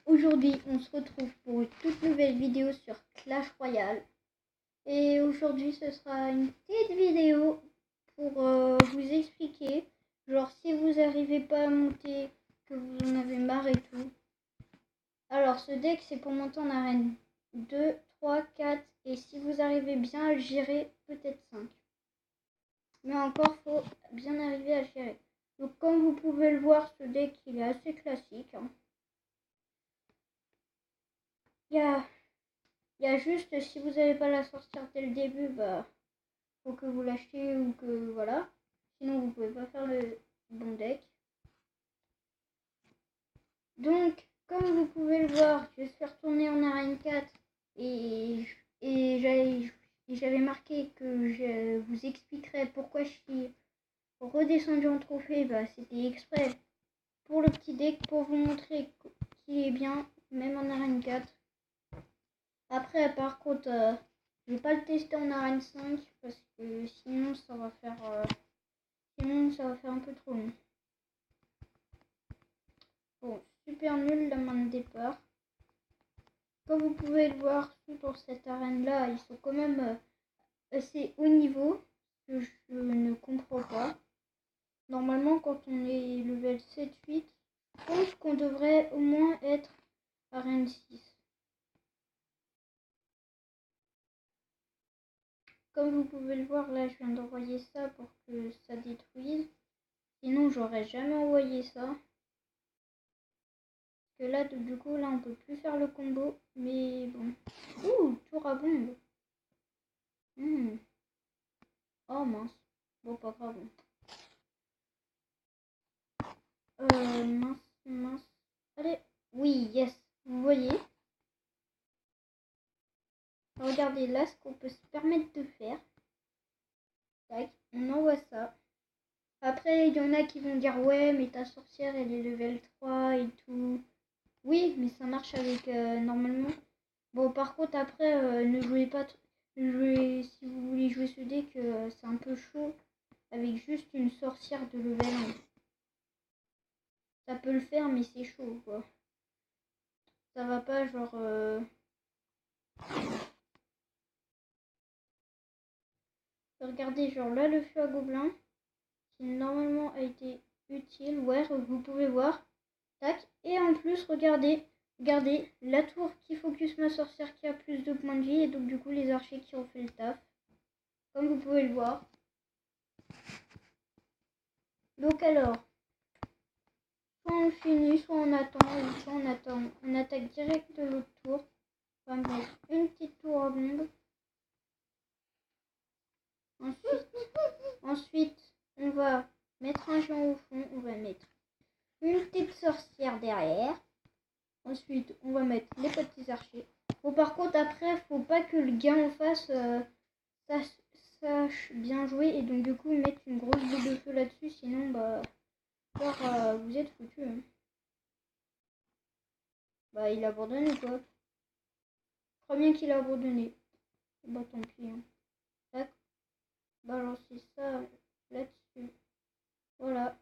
Aujourd'hui, on se retrouve pour une toute nouvelle vidéo sur Clash Royale. Et aujourd'hui, ce sera une petite vidéo pour vous expliquer, genre si vous n'arrivez pas à monter, que vous en avez marre et tout. Alors, ce deck, c'est pour monter en arène 2, 3, 4, et si vous arrivez bien à le gérer, peut-être 5. Mais encore, faut bien arriver à le gérer. Donc, comme vous pouvez le voir, ce deck, il est assez classique. Il y a juste, si vous n'avez pas la sorcière dès le début, bah, faut que vous l'achetiez ou que, voilà. Sinon, vous pouvez pas faire le bon deck. Donc, comme vous pouvez le voir, je suis retourné en arène 4 et j'avais marqué que je vous expliquerai pourquoi je suis redescendu en trophée. Bah, c'était exprès pour le petit deck, pour vous montrer qu'il est bien, même en arène 4. Après, par contre, je vais pas le tester en arène 5 parce que sinon ça va faire un peu trop long. Bon, super nul la main de départ. Comme vous pouvez le voir, pour cette arène là, ils sont quand même assez haut niveau, que je ne comprends pas. Normalement, quand on est level 7-8, je pense qu'on devrait au moins être arène 6. Comme vous pouvez le voir, là, je viens d'envoyer ça pour que ça détruise. Sinon, j'aurais jamais envoyé ça. Parce que là, du coup, là, on peut plus faire le combo. Mais bon. Ouh, tour à bombe. Oh mince. Bon, pas grave. Mince. Allez. Oui, yes. Vous voyez. Regardez là ce qu'on peut se permettre de faire. Tac, on envoie ça. Après, il y en a qui vont dire ouais, mais ta sorcière elle est level 3 et tout. Oui, mais ça marche avec normalement. Bon, par contre, après, ne jouez pas. Si vous voulez jouer ce deck, c'est un peu chaud. Avec juste une sorcière de level 1. Ça peut le faire, mais c'est chaud, quoi. Ça va pas, genre. Regardez, genre là, le feu à gobelin, qui normalement a été utile. Ouais, vous pouvez voir. Tac. Et en plus, regardez la tour qui focus ma sorcière qui a plus de points de vie. Et donc, du coup, les archers qui ont fait le taf. Comme vous pouvez le voir. Donc, alors, soit on finit, soit on attend, ou soit on attend. On attaque direct de l'autre tour. On va mettre une petite tour à bombe. Ensuite, on va mettre un géant au fond. On va mettre une petite sorcière derrière. Ensuite, on va mettre les petits archers. Bon, par contre, après, faut pas que le gars en face sache bien jouer. Et donc, du coup, mettre une grosse boule de feu là-dessus. Sinon, bah, alors, vous êtes foutus. Hein. Bah, il abandonne ou quoi? Je crois bien qu'il a abandonné. Bah, tant pis. Hein. Tac. Balancer ça là-dessus. Voilà.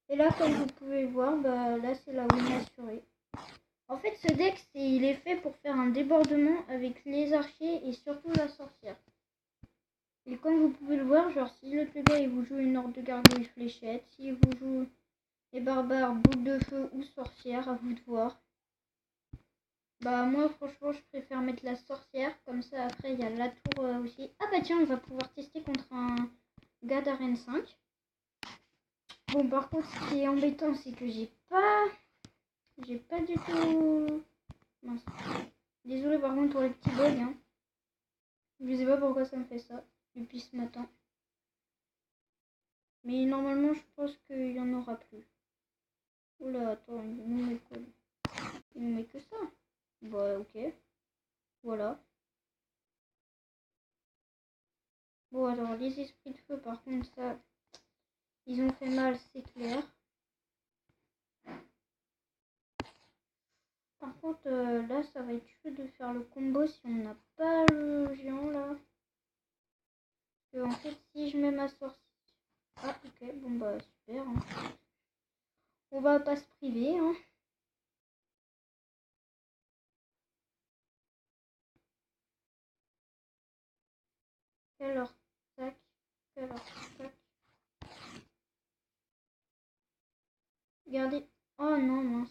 Et là, comme vous pouvez voir, bah, là, c'est la win assurée. En fait, ce deck, il est fait pour faire un débordement avec les archers et surtout la sorcière. Et comme vous pouvez le voir, genre si l'autre gars il vous joue une horde de gargouilles fléchettes, si vous joue les barbares, boule de feu ou sorcière, à vous de voir. Bah moi franchement je préfère mettre la sorcière, comme ça après il y a la tour aussi. Ah bah tiens, on va pouvoir tester contre un gars d'arène 5. Bon par contre ce qui est embêtant c'est que j'ai pas du tout... Mince. Désolé par contre pour les petits bugs. Hein. Je sais pas pourquoi ça me fait ça depuis ce matin. Mais normalement, je pense qu'il y en aura plus. Oula, attends, il nous met quoi? Il nous met que ça. Bah, ok. Voilà. Bon, alors, les esprits de feu, par contre, ça, ils ont fait mal, c'est clair. Par contre, là, ça va être chaud de faire le combo si on n'a pas le géant, là. Parce que, en fait, si je mets ma sorcière... Ah, ok, bon, bah, super. Hein. On va pas se priver, hein. alors, tac, alors, tac. Regardez. Oh non, mince.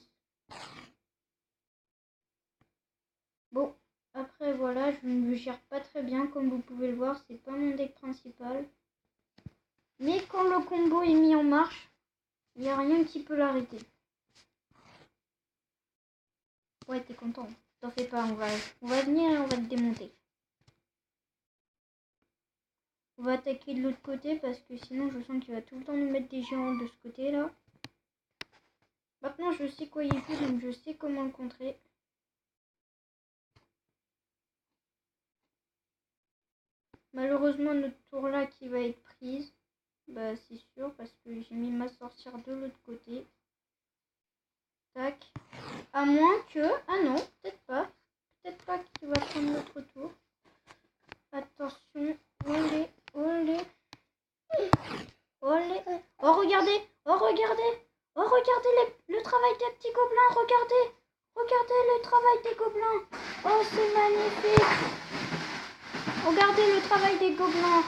Bon, après voilà, je ne le gère pas très bien, comme vous pouvez le voir, c'est pas mon deck principal. Mais quand le combo est mis en marche, il n'y a rien qui peut l'arrêter. Ouais, t'es content. T'en fais pas, on va venir et on va te démonter. On va attaquer de l'autre côté parce que sinon je sens qu'il va tout le temps nous mettre des géants de ce côté là. Maintenant je sais quoi il joue, donc je sais comment le contrer. Malheureusement notre tour là qui va être prise. Bah c'est sûr parce que j'ai mis ma sorcière de l'autre côté. Tac. À moins que... Ah non, peut-être pas. Peut-être pas qu'il va prendre notre tour. Attention. Olé, olé. Olé. Oh regardez. Oh regardez. Oh regardez le travail des petits gobelins. Regardez. Regardez le travail des gobelins. Oh c'est magnifique. Regardez le travail des gobelins.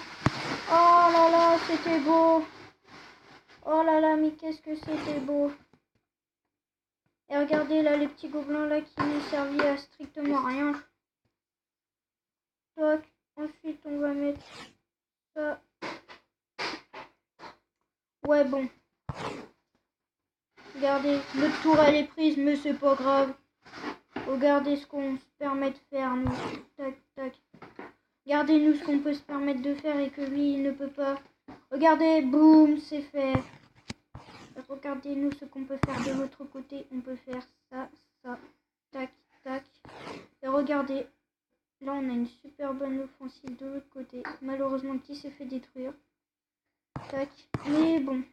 Oh là là, c'était beau. Oh là là, mais qu'est-ce que c'était beau. Et regardez là les petits gobelins là qui n'ont servi à strictement rien. Toc. Ensuite on va mettre ça. Ouais bon. Regardez, notre tour elle est prise mais c'est pas grave. Regardez ce qu'on se permet de faire nous. Tac tac. Regardez-nous ce qu'on peut se permettre de faire et que lui il ne peut pas. Regardez, boum, c'est fait. Regardez-nous ce qu'on peut faire de l'autre côté. On peut faire ça, ça, tac, tac. Et regardez, là on a une super bonne offensive de l'autre côté. Malheureusement qui s'est fait détruire. Tac, mais bon.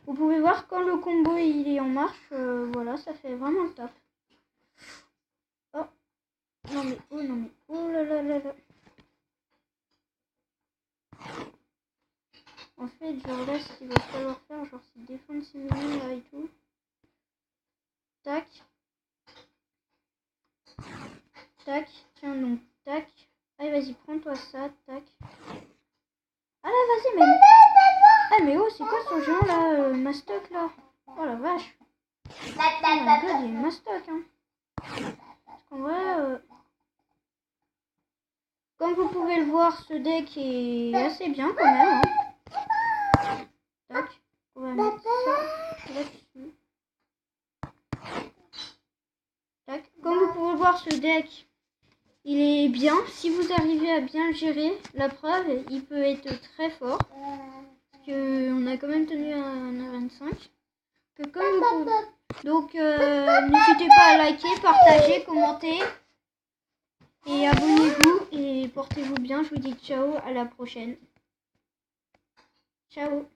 Vous pouvez voir quand le combo il est en marche, voilà, ça fait vraiment le taf. Oh, non mais, oh non mais, oh là là là là. En fait, genre là, ce qu'il va falloir faire, genre c'est défendre ses minions là et tout. Tac. Tac. Tiens donc, tac. Allez, vas-y, prends-toi ça, tac. Ah là, vas-y, mais... Ah mais oh, c'est quoi ce géant là, Mastoc là? Oh la vache. Oh my god, il est Mastoc, hein. Parce qu'en vrai... Comme vous pouvez le voir, ce deck est assez bien quand même, hein. Tac. On va mettre ça là-dessus. Tac. Comme vous pouvez voir, ce deck, il est bien. Si vous arrivez à bien le gérer, la preuve, il peut être très fort. Parce qu'on a quand même tenu un arène 5. Que comme vous pouvez... Donc, n'hésitez pas à liker, partager, commenter. Et abonnez-vous et portez-vous bien. Je vous dis ciao, à la prochaine. Ciao.